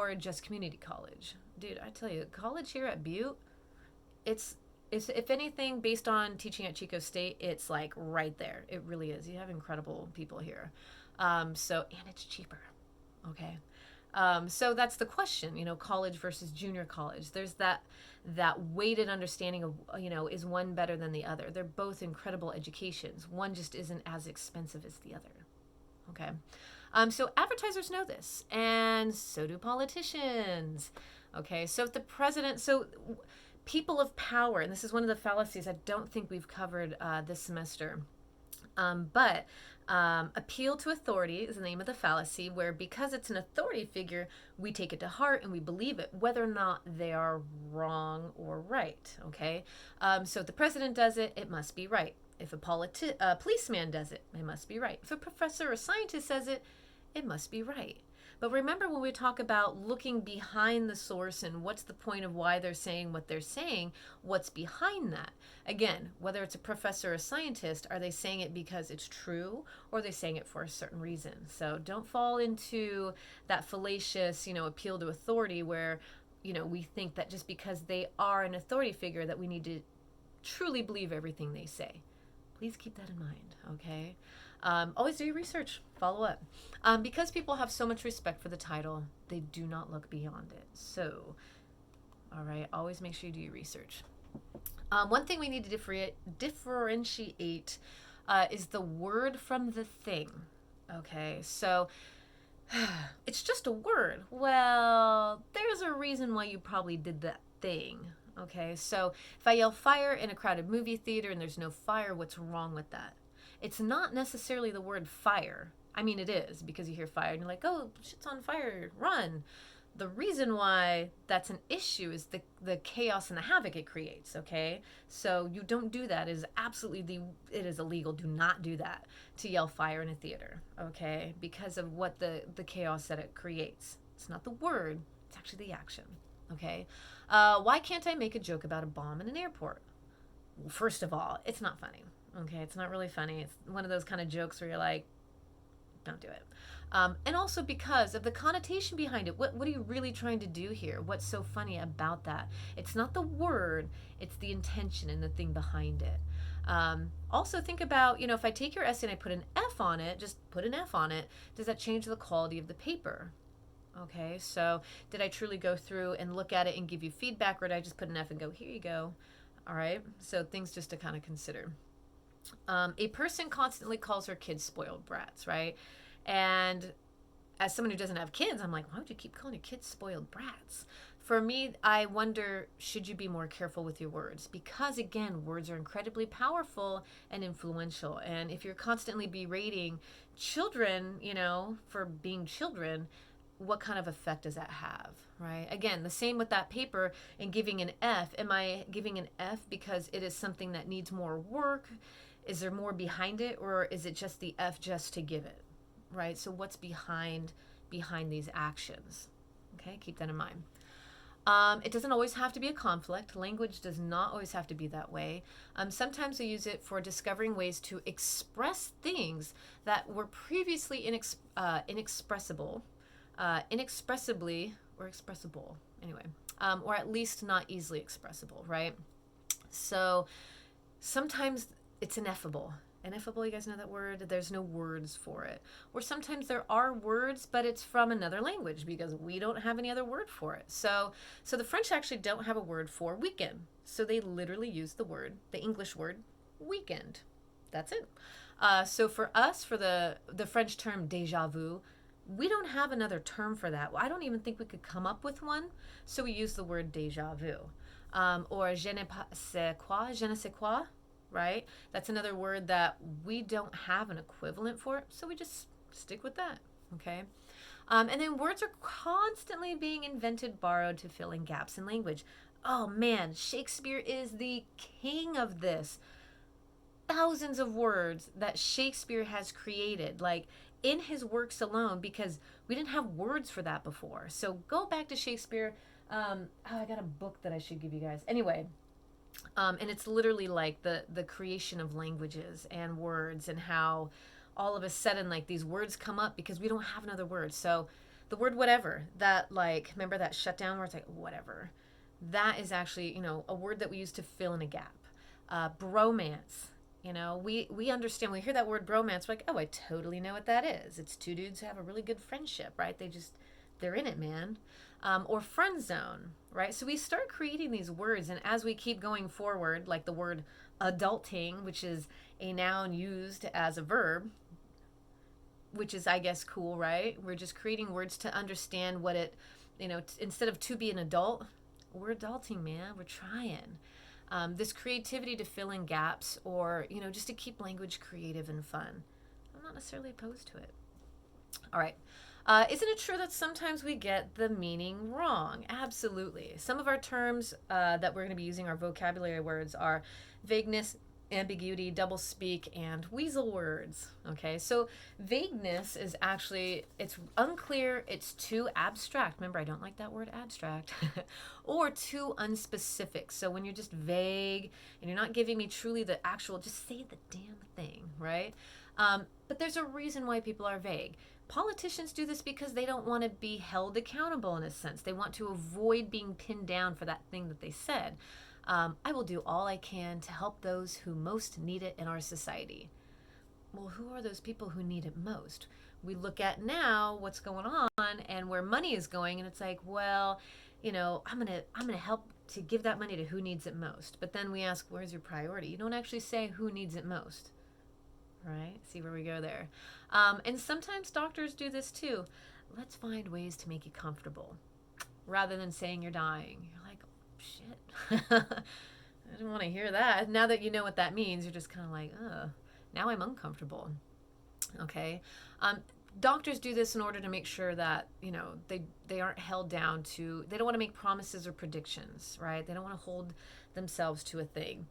or just community college? Dude, I tell you, college here at Butte, it's it's if anything based on teaching at Chico State, it's like right there. It really is. You have incredible people here. So and it's cheaper. Okay. So that's the question, college versus junior college. There's that weighted understanding of, is one better than the other? They're both incredible educations. One just isn't as expensive as the other. Okay. So advertisers know this, and so do politicians. Okay. So if the president, so people of power, and this is one of the fallacies I don't think we've covered this semester. But appeal to authority is the name of the fallacy, where because it's an authority figure, we take it to heart and we believe it, whether or not they are wrong or right. Okay, so if the president does it, it must be right. If a policeman does it, it must be right. If a professor or scientist says it, it must be right. But remember, when we talk about looking behind the source and what's the point of why they're saying what they're saying, what's behind that? Again, whether it's a professor or a scientist, are they saying it because it's true, or are they saying it for a certain reason? So don't fall into that fallacious, appeal to authority where, we think that just because they are an authority figure that we need to truly believe everything they say. Please keep that in mind, okay? Always do your research, follow up. Because people have so much respect for the title, they do not look beyond it. So, all right, always make sure you do your research. One thing we need to differentiate is the word from the thing. Okay, so it's just a word. Well, there's a reason why you probably did that thing. Okay, so if I yell fire in a crowded movie theater and there's no fire, what's wrong with that? It's not necessarily the word fire. I mean, it is, because you hear fire and you're like, oh, shit's on fire, run. The reason why that's an issue is the chaos and the havoc it creates, okay? So you don't do that. It is illegal. Do not do that, to yell fire in a theater, okay? Because of what the chaos that it creates. It's not the word, it's actually the action, okay? Why can't I make a joke about a bomb in an airport? Well, first of all, it's not funny. Okay, it's not really funny. It's one of those kind of jokes where you're like, don't do it. And also because of the connotation behind it. What are you really trying to do here? What's so funny about that? It's not the word, it's the intention and the thing behind it. Also think about, if I take your essay and I put an F on it, just put an F on it, does that change the quality of the paper? Okay, so did I truly go through and look at it and give you feedback, or did I just put an F and go, here you go? All right, so things just to kind of consider. A person constantly calls her kids spoiled brats, right? And as someone who doesn't have kids, I'm like, why would you keep calling your kids spoiled brats? For me, I wonder, should you be more careful with your words? Because again, words are incredibly powerful and influential. And if you're constantly berating children, for being children, what kind of effect does that have, right? Again, the same with that paper and giving an F. Am I giving an F because it is something that needs more work? Is there more behind it, or is it just the F just to give it, right? So what's behind these actions? Okay, keep that in mind. It doesn't always have to be a conflict. Language does not always have to be that way. Sometimes we use it for discovering ways to express things that were previously inexpressible, inexpressibly, or expressible, anyway, or at least not easily expressible, right? So sometimes it's ineffable. Ineffable, you guys know that word? There's no words for it. Or sometimes there are words, but it's from another language because we don't have any other word for it. So the French actually don't have a word for weekend. So they literally use the English word weekend. That's it. So for us, for the French term déjà vu, we don't have another term for that. I don't even think we could come up with one. So we use the word déjà vu. Or je ne sais quoi, right? That's another word that we don't have an equivalent for, so we just stick with that, okay? And then words are constantly being invented, borrowed to fill in gaps in language. Oh man, Shakespeare is the king of this. Thousands of words that Shakespeare has created, like in his works alone, because we didn't have words for that before. So go back to Shakespeare. I got a book that I should give you guys. Anyway, and it's literally like the creation of languages and words, and how all of a sudden like these words come up because we don't have another word. So The word whatever, that like, remember that shutdown where it's like, whatever? That is actually, a word that we use to fill in a gap. Bromance. We understand, we hear that word bromance, we're like, oh, I totally know what that is. It's two dudes who have a really good friendship, right? They're in it, man. Or friend zone, right? So we start creating these words, and as we keep going forward, like the word adulting, which is a noun used as a verb, which is, I guess, cool, right? We're just creating words to understand what it, instead of to be an adult, we're adulting, man. We're trying. This creativity to fill in gaps, or, just to keep language creative and fun. I'm not necessarily opposed to it. All right. Isn't it true that sometimes we get the meaning wrong? Absolutely. Some of our terms that we're going to be using, our vocabulary words, are vagueness, ambiguity, double speak, and weasel words. Okay, so vagueness is actually, it's unclear, it's too abstract. Remember, I don't like that word abstract. Or too unspecific. So when you're just vague and you're not giving me truly the actual, just say the damn thing, right? But there's a reason why people are vague. Politicians do this because they don't want to be held accountable in a sense. They want to avoid being pinned down for that thing that they said. I will do all I can to help those who most need it in our society. Well, who are those people who need it most? We look at now what's going on and where money is going, and it's like, well, I'm gonna help to give that money to who needs it most. But then we ask, where's your priority? You don't actually say who needs it most, right? See where we go there. And sometimes doctors do this too. Let's find ways to make you comfortable rather than saying you're dying. You're like, shit. I didn't want to hear that. Now that you know what that means, you're just kind of like, now I'm uncomfortable. Okay. Doctors do this in order to make sure that, they aren't held down to, they don't want to make promises or predictions, right? They don't want to hold themselves to a thing.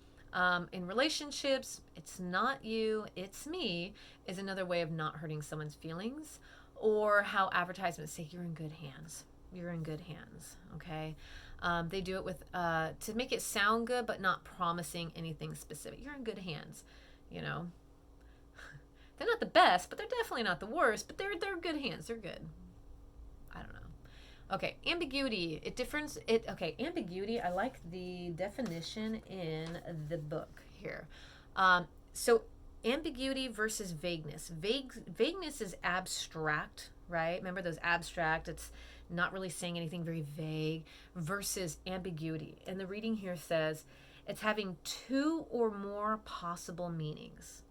In relationships, it's not you, it's me, is another way of not hurting someone's feelings, or how advertisements say you're in good hands. You're in good hands, okay? They do it with to make it sound good, but not promising anything specific. You're in good hands, you know. They're not the best, but they're definitely not the worst. But they're good hands. They're good. I don't know. Okay, ambiguity. Ambiguity. I like the definition in the book here. So ambiguity versus vagueness. Vagueness is abstract, right? Remember those abstract. It's not really saying anything, very vague. Versus ambiguity, and the reading here says it's having two or more possible meanings.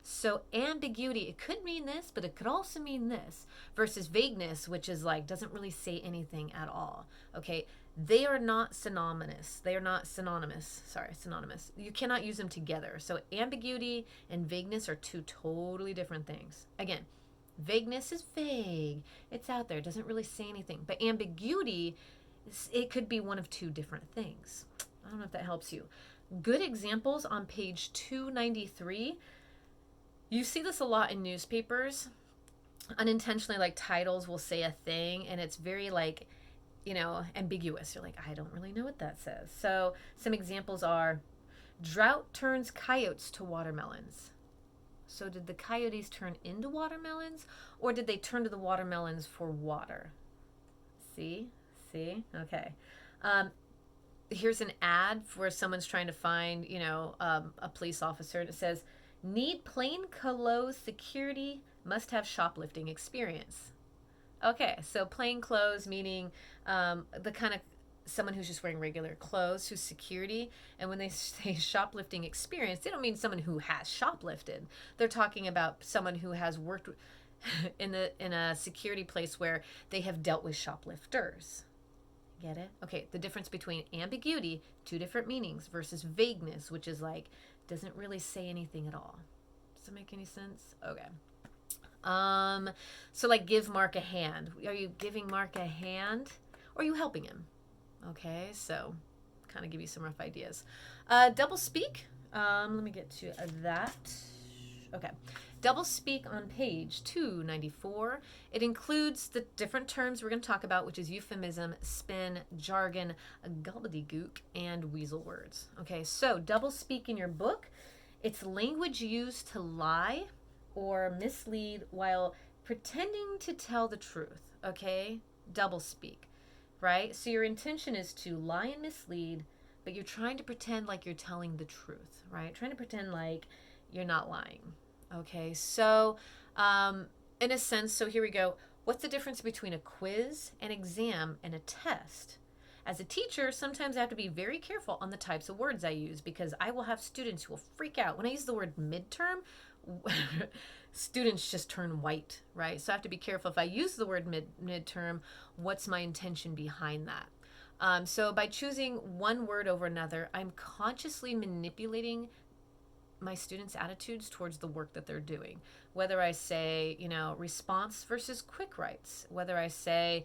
So ambiguity, it could mean this, but it could also mean this, versus vagueness, which is like doesn't really say anything at all. Okay, they are not synonymous. They are not synonymous. Sorry, synonymous. You cannot use them together. So ambiguity and vagueness are two totally different things. Again, vagueness is vague. It's out there. It doesn't really say anything. But ambiguity, it could be one of two different things. I don't know if that helps you. Good examples on page 293. You see this a lot in newspapers. Unintentionally, like titles will say a thing and it's very like, ambiguous. You're like, I don't really know what that says. So some examples are drought turns coyotes to watermelons. So did the coyotes turn into watermelons or did they turn to the watermelons for water? See? Okay. Here's an ad where someone's trying to find, a police officer, and it says, need plain clothes security, must have shoplifting experience. Okay, so plain clothes meaning the kind of someone who's just wearing regular clothes, who's security. And when they say shoplifting experience, they don't mean someone who has shoplifted. They're talking about someone who has worked in a security place where they have dealt with shoplifters. Get it? Okay, the difference between ambiguity, two different meanings, versus vagueness, which is like doesn't really say anything at all. Does that make any sense? Okay. So like give Mark a hand. Are you giving Mark a hand or are you helping him? Okay, so kind of give you some rough ideas. Double speak. Let me get to that. Okay. Double speak on page 294. It includes the different terms we're going to talk about, which is euphemism, spin, jargon, gobbledygook, and weasel words. Okay, so double speak in your book, it's language used to lie or mislead while pretending to tell the truth. okay? Double speak, right? So your intention is to lie and mislead, but you're trying to pretend like you're telling the truth, right? Trying to pretend like you're not lying, okay? So, in a sense, so here we go. What's the difference between a quiz, an exam, and a test? As a teacher, sometimes I have to be very careful on the types of words I use because I will have students who will freak out. When I use the word midterm, students just turn white, right? So I have to be careful if I use the word midterm, what's my intention behind that? So by choosing one word over another, I'm consciously manipulating my students' attitudes towards the work that they're doing. Whether I say, response versus quick writes, whether I say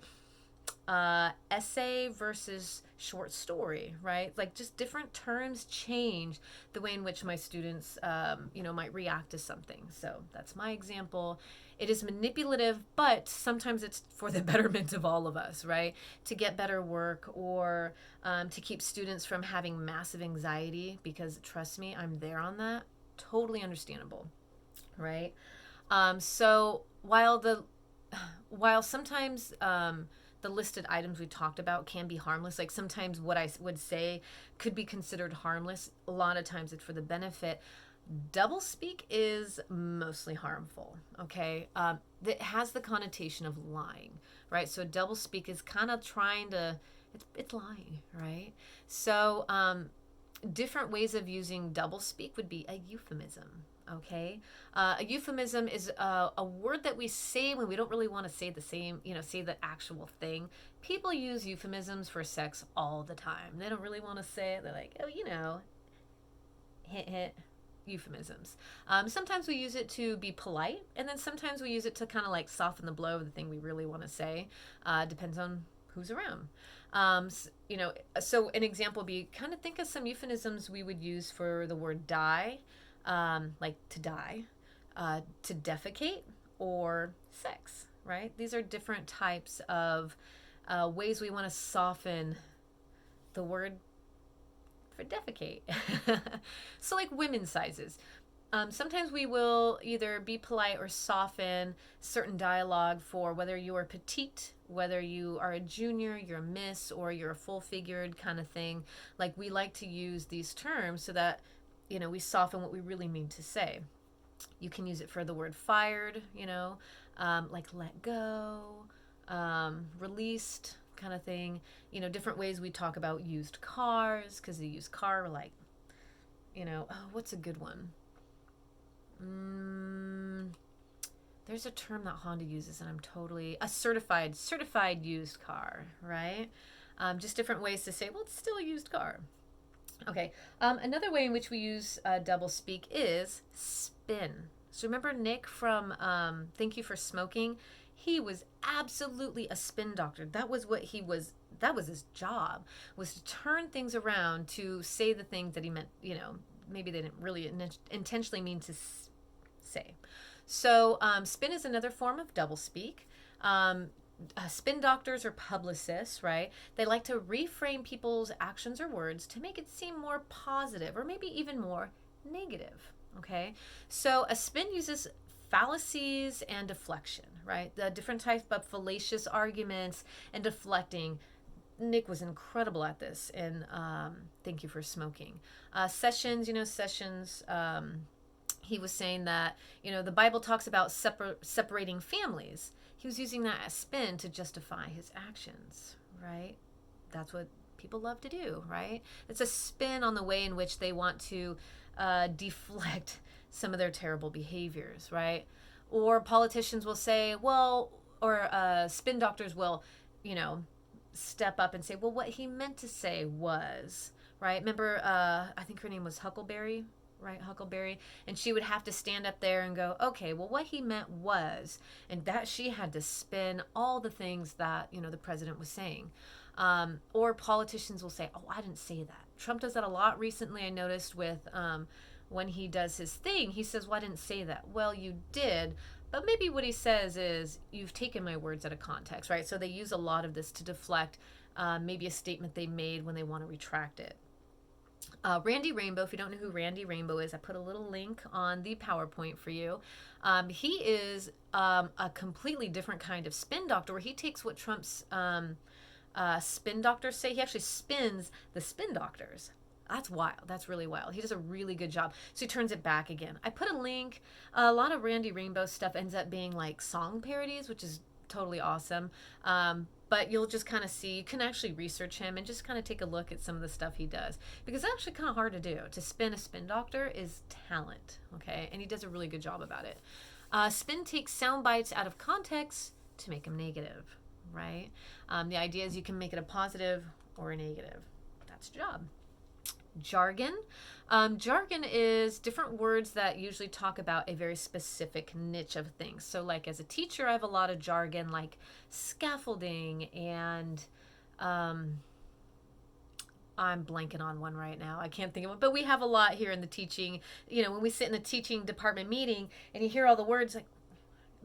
essay versus short story, right? Like just different terms change the way in which my students, might react to something. So that's my example. It is manipulative, but sometimes it's for the betterment of all of us, right? To get better work or to keep students from having massive anxiety, because trust me, I'm there on that. Totally understandable, right? So while sometimes the listed items we talked about can be harmless, like sometimes what I would say could be considered harmless, a lot of times it's for the benefit. Doublespeak is mostly harmful, okay? It has the connotation of lying, right? So doublespeak is kind of trying to, it's lying, right? So different ways of using doublespeak would be a euphemism. Okay, a euphemism is a word that we say when we don't really want to say the same, say the actual thing. People use euphemisms for sex all the time. They don't really want to say it. They're like, oh, hint, hint, euphemisms. Sometimes we use it to be polite, and then sometimes we use it to kind of like soften the blow of the thing we really want to say. Depends on who's around. So an example would be kind of think of some euphemisms we would use for the word die, like to die, to defecate, or sex, right? These are different types of ways we want to soften the word for defecate. So, like women's sizes. Sometimes we will either be polite or soften certain dialogue for whether you are petite, whether you are a junior, you're a miss, or you're a full figured kind of thing. Like we like to use these terms so that, we soften what we really mean to say. You can use it for the word fired, like let go, released kind of thing. Different ways we talk about used cars, because the used car, like, what's a good one? There's a term that Honda uses, and I'm totally a certified used car, right? Just different ways to say, well, it's still a used car. Okay. Another way in which we use double speak is spin. So remember Nick from Thank You for Smoking? He was absolutely a spin doctor. That was what he was. That was his job, was to turn things around to say the things that he meant. Maybe they didn't really intentionally mean to say. So spin is another form of doublespeak. Spin doctors or publicists, right? They like to reframe people's actions or words to make it seem more positive or maybe even more negative. Okay, so a spin uses fallacies and deflection, right? The different types of fallacious arguments and deflecting. Nick was incredible at this, and Thank You for Smoking. Sessions. He was saying that the Bible talks about separating families. He was using that as spin to justify his actions, right? That's what people love to do, right? It's a spin on the way in which they want to deflect some of their terrible behaviors, right? Or politicians will say, well, or spin doctors will, step up and say, well, what he meant to say was, right? Remember, I think her name was Huckleberry, right? Huckleberry. And she would have to stand up there and go, okay, well, what he meant was, and that she had to spin all the things that, the president was saying. Or politicians will say, oh, I didn't say that. Trump does that a lot recently, I noticed, with when he does his thing. He says, well, I didn't say that. Well, you did. But maybe what he says is, you've taken my words out of context, right? So they use a lot of this to deflect maybe a statement they made when they want to retract it. Randy Rainbow, if you don't know who Randy Rainbow is, I put a little link on the PowerPoint for you. He is a completely different kind of spin doctor where he takes what Trump's spin doctors say. He actually spins the spin doctors. That's wild. That's really wild. He does a really good job. So he turns it back again. I put a link. A lot of Randy Rainbow stuff ends up being like song parodies, which is totally awesome. But you'll just kind of see, you can actually research him and just kind of take a look at some of the stuff he does. Because it's actually kind of hard to do. To spin a spin doctor is talent, okay? And he does a really good job about it. Spin takes sound bites out of context to make them negative, right? The idea is you can make it a positive or a negative. That's the job. Jargon. Jargon is different words that usually talk about a very specific niche of things. So, like as a teacher, I have a lot of jargon like scaffolding and I'm blanking on one right now. I can't think of it, but we have a lot here in the teaching. You know, when we sit in the teaching department meeting and you hear all the words, like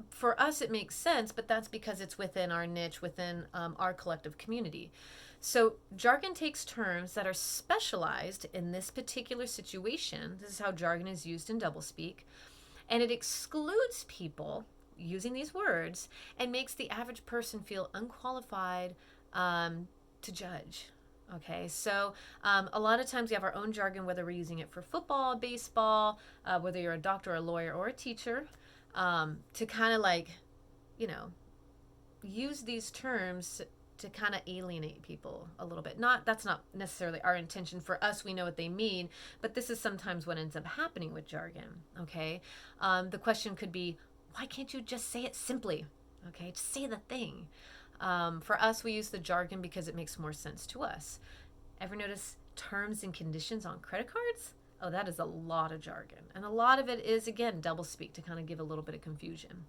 for us it makes sense, but that's because it's within our niche, within our collective community. So jargon takes terms that are specialized in this particular situation. This is how jargon is used in doublespeak, and it excludes people using these words and makes the average person feel unqualified to judge. Okay, so a lot of times we have our own jargon, whether we're using it for football, baseball, whether you're a doctor, a lawyer, or a teacher, to kind of like, you know, use these terms to kind of alienate people a little bit. That's not necessarily our intention. For us, we know what they mean, but this is sometimes what ends up happening with jargon. Okay, the question could be, why can't you just say it simply? Okay, just say the thing. For us, we use the jargon because it makes more sense to us. Ever notice terms and conditions on credit cards? Oh, that is a lot of jargon, and a lot of it is again doublespeak to kind of give a little bit of confusion.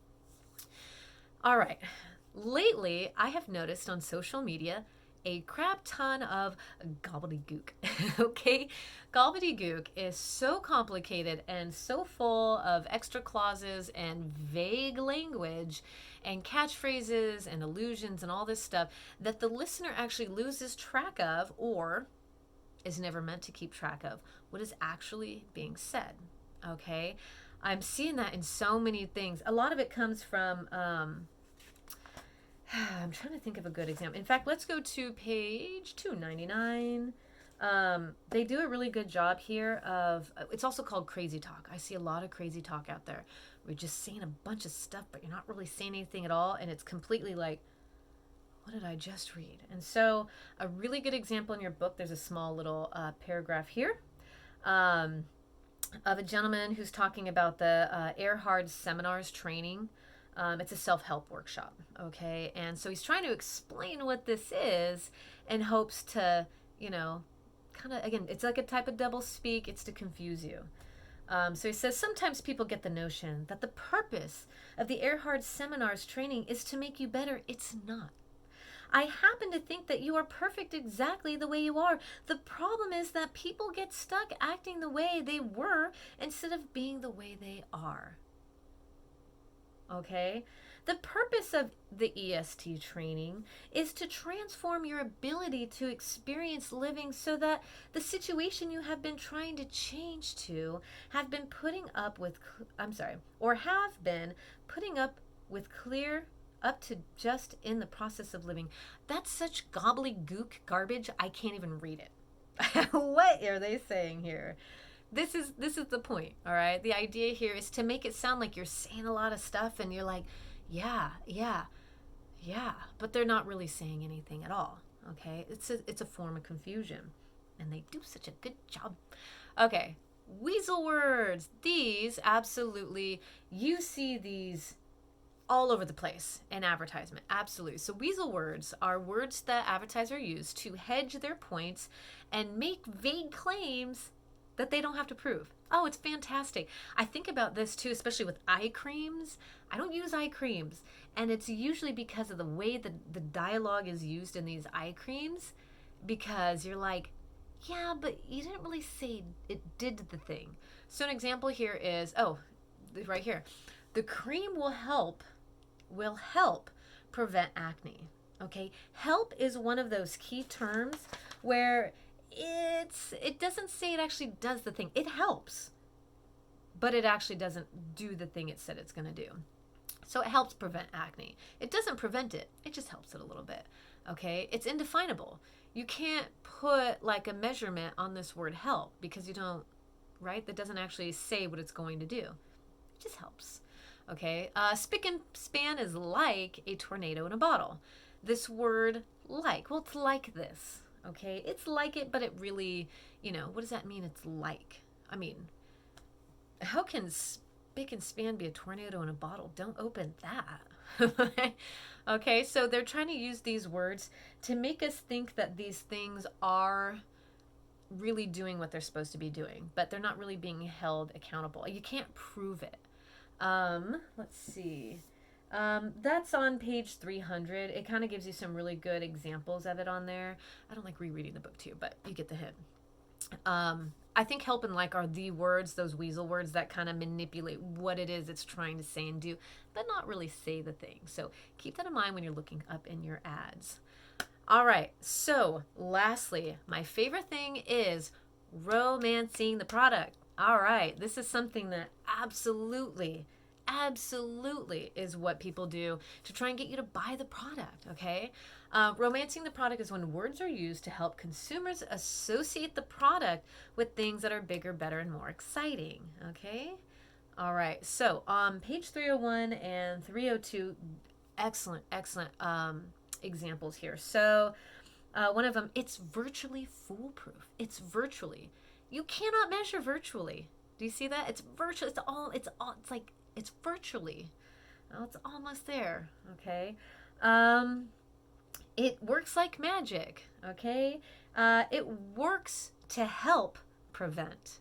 All right. Lately, I have noticed on social media a crap ton of gobbledygook. Okay? Gobbledygook is so complicated and so full of extra clauses and vague language and catchphrases and allusions and all this stuff that the listener actually loses track of or is never meant to keep track of what is actually being said. Okay? I'm seeing that in so many things. A lot of it comes from I'm trying to think of a good example. In fact, let's go to page 299. They do a really good job here of, it's also called crazy talk. I see a lot of crazy talk out there. We're just saying a bunch of stuff, but you're not really saying anything at all. And it's completely like, what did I just read? And so a really good example in your book, there's a small little paragraph here of a gentleman who's talking about the Erhard seminars training. It's a self-help workshop, okay? And so he's trying to explain what this is in hopes to, you know, kind of, again, it's like a type of double speak. It's to confuse you. So he says, sometimes people get the notion that the purpose of the Erhard seminars training is to make you better. It's not. I happen to think that you are perfect exactly the way you are. The problem is that people get stuck acting the way they were instead of being the way they are. Okay? The purpose of the EST training is to transform your ability to experience living so that the situation you have been trying to change to have been putting up with, have been putting up with clear up to just in the process of living. That's such gobbledygook garbage, I can't even read it. What are they saying here? This is the point, all right? The idea here is to make it sound like you're saying a lot of stuff and you're like, yeah, but they're not really saying anything at all, okay? It's a form of confusion, and they do such a good job. Okay, weasel words. These, absolutely, you see these all over the place in advertisement. Absolutely. So weasel words are words that advertisers use to hedge their points and make vague claims that they don't have to prove. Oh, it's fantastic. I think about this too, especially with eye creams. I don't use eye creams. And it's usually because of the way the dialogue is used in these eye creams, because you're like, yeah, but you didn't really say it did the thing. So an example here is, right here. The cream will help prevent acne. Okay? Help is one of those key terms where it doesn't say it actually does the thing. It helps, but it actually doesn't do the thing it said it's going to do. So it helps prevent acne. It doesn't prevent it. It just helps it a little bit. Okay? It's indefinable. You can't put like a measurement on this word help because you don't, right? That doesn't actually say what it's going to do. It just helps. Okay? Spick and span is like a tornado in a bottle. This word like, well, it's like this. Okay? It's like it, but it really, what does that mean? It's like. I mean, how can spick and span be a tornado in a bottle? Don't open that. Okay, so they're trying to use these words to make us think that these things are really doing what they're supposed to be doing, but they're not really being held accountable. You can't prove it. Let's see. That's on page 300. It kind of gives you some really good examples of it on there. I don't like rereading the book too, but you get the hint. I think help and like are the words, those weasel words that kind of manipulate what it is it's trying to say and do, but not really say the thing. So keep that in mind when you're looking up in your ads. All right, so lastly, my favorite thing is romancing the product. All right, this is something that absolutely is what people do to try and get you to buy the product, okay? Romancing the product is when words are used to help consumers associate the product with things that are bigger, better, and more exciting, okay? All right, so on page 301 and 302, excellent examples here. So one of them, it's virtually foolproof. It's virtually. You cannot measure virtually. Do you see that? It's virtual. It's like, it's virtually. Oh, it's almost there. Okay. It works like magic. Okay. It works to help prevent.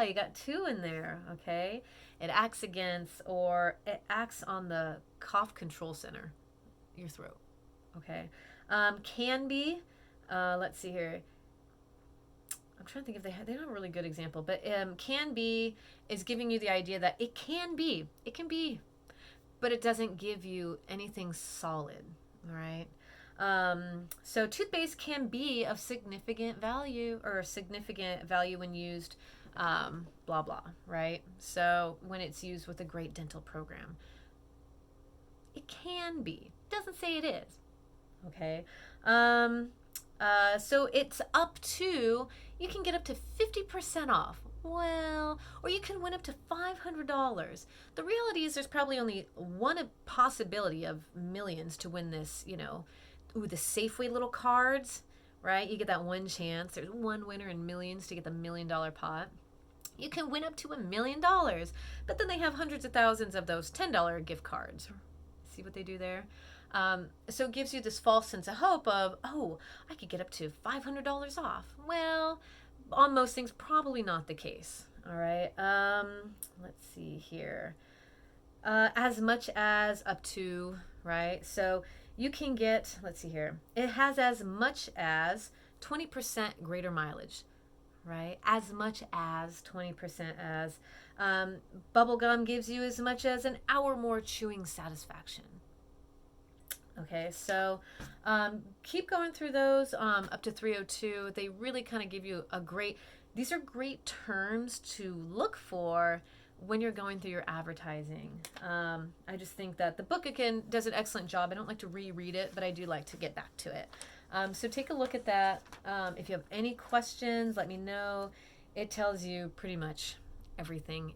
You got two in there. Okay. It acts against, or it acts on the cough control center, your throat. Okay. Can be, let's see here. I'm trying to think if they don't have a really good example, but can be is giving you the idea that it can be, but it doesn't give you anything solid. All right. So toothpaste can be of significant value when used, blah blah. Right. So when it's used with a great dental program, it can be. Doesn't say it is. Okay. So it's up to, you can get up to 50% off. Well, or you can win up to $500. The reality is there's probably only one possibility of millions to win this, the Safeway little cards, right? You get that one chance. There's one winner in millions to get the $1 million pot. You can win up to $1 million, but then they have hundreds of thousands of those $10 gift cards. See what they do there? So it gives you this false sense of hope of, I could get up to $500 off. Well, on most things, probably not the case. All right. Let's see here. As much as up to, right? So you can get, let's see here. It has as much as 20% greater mileage, right? As much as 20% as. Bubblegum gives you as much as an hour more chewing satisfaction. Okay, so keep going through those up to 302. They really kind of give you these are great terms to look for when you're going through your advertising. I just think that the book, again, does an excellent job. I don't like to reread it, but I do like to get back to it. So take a look at that. If you have any questions, let me know. It tells you pretty much everything.